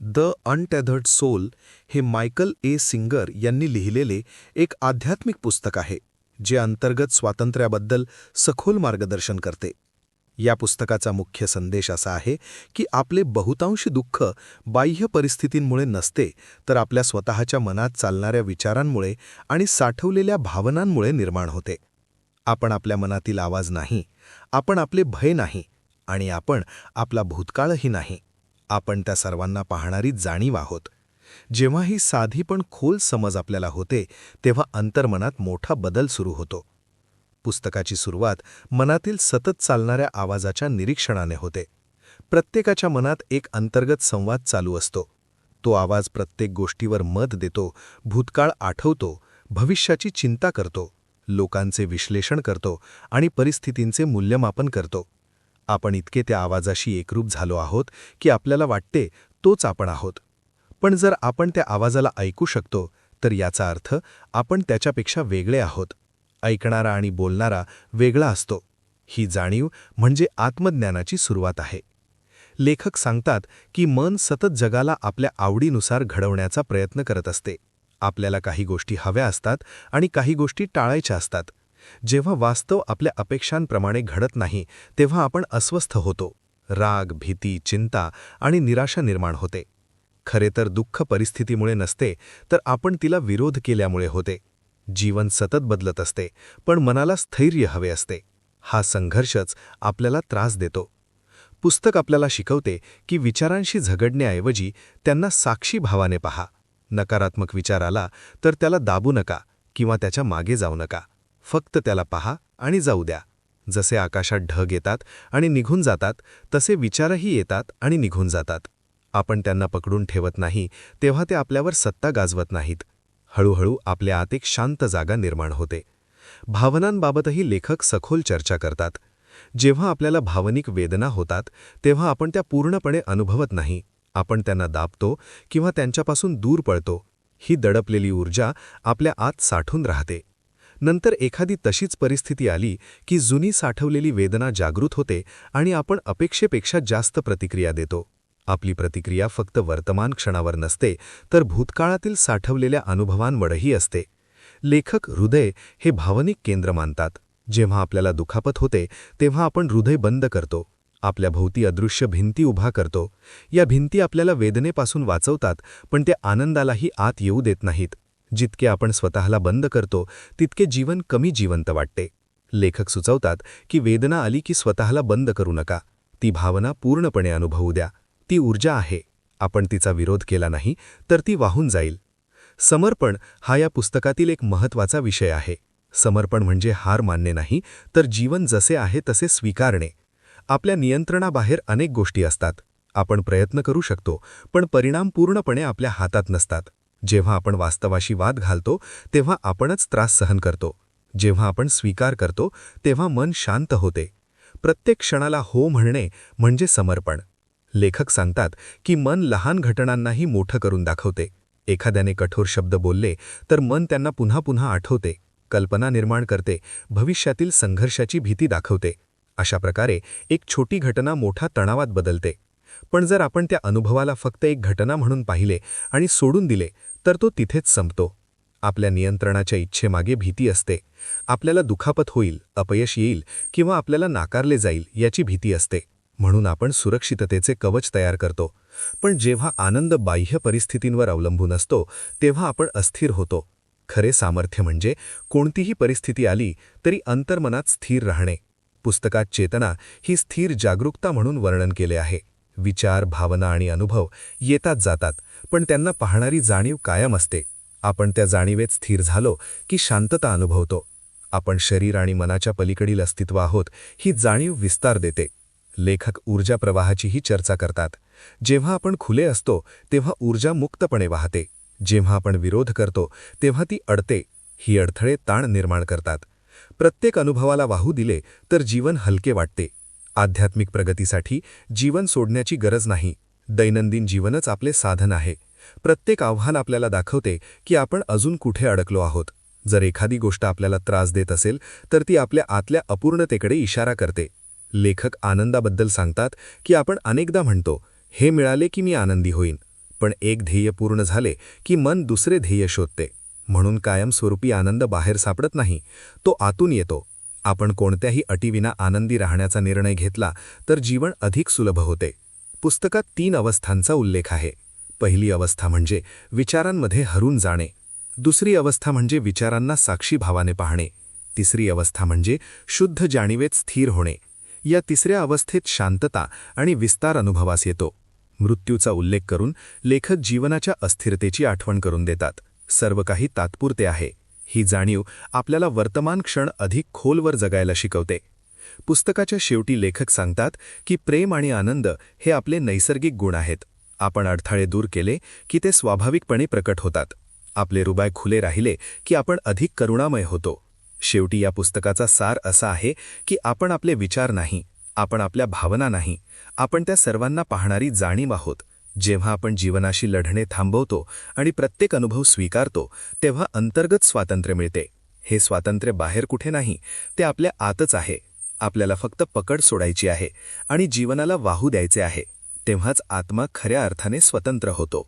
The अनटेथर्ड soul हे Michael a singer यांनी लिहिलेले एक आध्यात्मिक पुस्तक आहे, जे अंतर्गत स्वातंत्र्याबद्दल सखोल मार्गदर्शन करते. या पुस्तकाचा मुख्य संदेश असा आहे की आपले बहुतांश दुःख बाह्य परिस्थितींमुळे नसते, तर आपल्या स्वतःच्या मनात चालणाऱ्या विचारांमुळे आणि साठवलेल्या भावनांमुळे निर्माण होते. आपण आपल्या मनातील आवाज नाही, आपण आपले भय नाही, आणि आपण आपला भूतकाळही नाही. आपण त्या सर्वांना पाहणारी जाणीव आहोत. जेव्हा ही साधी पण खोल समज आपल्याला होते, तेव्हा अंतर्मनात मोठा बदल सुरू होतो. पुस्तकाची सुरुवात मनातील सतत चालणाऱ्या आवाजाच्या निरीक्षणाने होते. प्रत्येकाच्या मनात एक अंतर्गत संवाद चालू असतो. तो आवाज प्रत्येक गोष्टीवर मत देतो, भूतकाळ आठवतो, भविष्याची चिंता करतो, लोकांचे विश्लेषण करतो आणि परिस्थितींचे मूल्यमापन करतो. आपण इतके त्या आवाजाशी एकरूप झालो आहोत की आपल्याला वाटते तोच आपण आहोत. पण जर आपण त्या आवाजाला ऐकू शकतो, तर याचा अर्थ आपण त्याच्यापेक्षा वेगळे आहोत. ऐकणारा आणि बोलणारा वेगळा असतो. ही जाणीव म्हणजे आत्मज्ञानाची सुरुवात आहे. लेखक सांगतात की मन सतत जगाला आपल्या आवडीनुसार घडवण्याचा प्रयत्न करत असते. आपल्याला काही गोष्टी हव्या असतात आणि काही गोष्टी टाळायच्या असतात. जेव्हा वास्तव आपल्या अपेक्षांप्रमाणे घडत नाही, तेव्हा आपण अस्वस्थ होतो. राग, भीती, चिंता आणि निराशा निर्माण होते. खरे तर दुःख परिस्थितीमुळे नसते, तर आपण तिला विरोध केल्यामुळे होते. जीवन सतत बदलत असते, पण मनाला स्थैर्य हवे असते. हा संघर्षच आपल्याला त्रास देतो. पुस्तक आपल्याला शिकवते की विचारांशी झगडण्याऐवजी त्यांना साक्षी भावाने पहा. नकारात्मक विचार आला तर त्याला दाबू नका किंवा त्याच्या मागे जाऊ नका. फक्त त्याला पहा आणि जाऊ द्या. जसे आकाशात ढग येतात आणि निघून जातात, तसे विचारही येतात आणि निघून जातात. आपण त्यांना पकडून ठेवत नाही, तेव्हा ते आपल्यावर सत्ता गाजवत नाहीत. हळूहळू आपल्या आत एक शांत जागा निर्माण होते. भावनांबाबतही लेखक सखोल चर्चा करतात. जेव्हा आपल्याला भावनिक वेदना होतात, तेव्हा आपण त्या पूर्णपणे अनुभवत नाही. आपण त्यांना दाबतो किंवा त्यांच्यापासून दूर पळतो. ही दडपलेली ऊर्जा आपल्या आत साठून राहते. नंतर एखादी तशीच परिस्थिती आली की जुनी साठवलेली वेदना जागृत होते आणि आपण अपेक्षेपेक्षा जास्त प्रतिक्रिया देतो. आपली प्रतिक्रिया फक्त वर्तमान क्षणावर नसते, तर भूतकाळातील साठवलेल्या अनुभवांवरही असते. लेखक हृदय हे भावनिक केंद्र मानतात. जेव्हा आपल्याला दुखापत होते, तेव्हा आपण हृदय बंद करतो. आपल्या भोवती अदृश्य भिंती उभा करतो. या भिंती आपल्याला वेदनेपासून वाचवतात, पण त्या आनंदालाही आत येऊ देत नाहीत. जितके आपण स्वतःला बंद करतो, तितके जीवन कमी जिवंत वाटते. लेखक सुचवतात की वेदना आली की स्वतःला बंद करू नका. ती भावना पूर्णपणे अनुभवू द्या. ती ऊर्जा आहे. आपण तिचा विरोध केला नाही, तर ती वाहून जाईल. समर्पण हा या पुस्तकातील एक महत्त्वाचा विषय आहे. समर्पण म्हणजे हार मानणे नाही, तर जीवन जसे आहे तसे स्वीकारणे. आपल्या नियंत्रणाबाहेर अनेक गोष्टी असतात. आपण प्रयत्न करू शकतो, पण परिणाम पूर्णपणे आपल्या हातात नसतात. जेव्हा आपण वास्तवाशी वाद घालतो, तेव्हा आपणच त्रास सहन करतो. जेव्हा आपण स्वीकार करतो, तेव्हा मन शांत होते. प्रत्येक क्षणाला हो म्हणणे म्हणजे समर्पण. लेखक सांगतात की मन लहान घटनांनाही मोठं करून दाखवते. एखाद्याने कठोर शब्द बोलले तर मन त्यांना पुन्हा पुन्हा आठवते, कल्पना निर्माण करते, भविष्यातील संघर्षाची भीती दाखवते. अशा प्रकारे एक छोटी घटना मोठा तणावात बदलते. पण जर आपण त्या अनुभवाला फक्त एक घटना म्हणून पाहिले आणि सोडून दिले, तर तो तिथेच संपतो. आपल्या नियंत्रणाच्या इच्छेमागे भीती असते. आपल्याला दुखापत होईल, अपयश येईल किंवा आपल्याला नाकारले जाईल याची भीती असते. म्हणून आपण सुरक्षिततेचे कवच तयार करतो. पण जेव्हा आनंद बाह्य परिस्थितींवर अवलंबून असतो, तेव्हा आपण अस्थिर होतो. खरे सामर्थ्य म्हणजे कोणतीही परिस्थिती आली तरी अंतर्मनात स्थिर राहणे. पुस्तकात चेतना ही स्थिर जागरूकता म्हणून वर्णन केले आहे. विचार, भावना आणि अनुभव येतात जातात, पण त्यांना पाहणारी जाणीव कायम असते. आपण त्या जाणीवेत स्थिर झालो की शांतता अनुभवतो. आपण शरीर आणि मनाच्या पलीकडील अस्तित्व आहोत, ही जाणीव विस्तार देते. लेखक ऊर्जा प्रवाहाचीही चर्चा करतात. जेव्हा आपण खुले असतो, तेव्हा ऊर्जा मुक्तपणे वाहते. जेव्हा आपण विरोध करतो, तेव्हा ती अडते. ही अडथळे ताण निर्माण करतात. प्रत्येक अनुभवाला वाहू दिले तर जीवन हलके वाटते. आध्यात्मिक प्रगतीसाठी जीवन सोडण्याची गरज नाही. दैनंदिन जीवनच आपले साधन आहे. प्रत्येक आव्हान आपल्याला दाखवते की आपण अजून कुठे अडकलो आहोत. जर एखादी गोष्ट आपल्याला त्रास देत असेल, तर ती आपल्या आतल्या अपूर्णतेकडे इशारा करते. लेखक आनंदाबद्दल सांगतात की आपण अनेकदा म्हणतो, हे मिळाले की मी आनंदी होईन. पण एक ध्येय पूर्ण झाले की मन दुसरे ध्येय शोधते. म्हणून कायमस्वरूपी आनंद बाहेर सापडत नाही, तो आतून येतो. आपण कोणत्याही अटीविना आनंदी राहण्याचा निर्णय घेतला तर जीवन अधिक सुलभ होते. पुस्तकात 3 अवस्थांचा उल्लेख आहे. पहिली अवस्था म्हणजे विचारांमध्ये हरून जाणे. दुसरी अवस्था म्हणजे विचारांना साक्षी भावाने पाहणे. तिसरी अवस्था म्हणजे शुद्ध जाणीवेत स्थिर होणे. या तिसऱ्या अवस्थेत शांतता आणि विस्तार अनुभवास येतो. मृत्यूचा उल्लेख करून लेखक जीवनाच्या अस्थिरतेची आठवण करून देतात. सर्व काही तात्पुरते आहे. ही जाणीव आपल्याला वर्तमान क्षण अधिक खोलवर जगायला शिकवते. पुस्तकाच्या शेवटी लेखक सांगतात की प्रेम आणि आनंद हे आपले नैसर्गिक गुण आहेत. आपण अडथळे दूर केले की ते स्वाभाविकपणे प्रकट होतात. आपले हृदय खुले राहिले की आपण अधिक करुणामय होतो. शेवटी या पुस्तकाचा सार असा आहे की आपण आपले विचार नाही, आपण आपल्या भावना नाही, आपण त्या सर्वांना पाहणारी जाणीव आहोत. जेव्हा आपण जीवनाशी लढणे थांबवतो आणि प्रत्येक अनुभव स्वीकारतो, तेव्हा अंतर्गत स्वातंत्र्य मिळते. हे स्वातंत्र्य बाहेर कुठे नाही, ते आपल्या आतच आहे. आपल्याला फक्त पकड सोडायची आहे आणि जीवनाला वाहू द्यायचे आहे. तेव्हाच आत्मा खऱ्या अर्थाने स्वतंत्र होतो.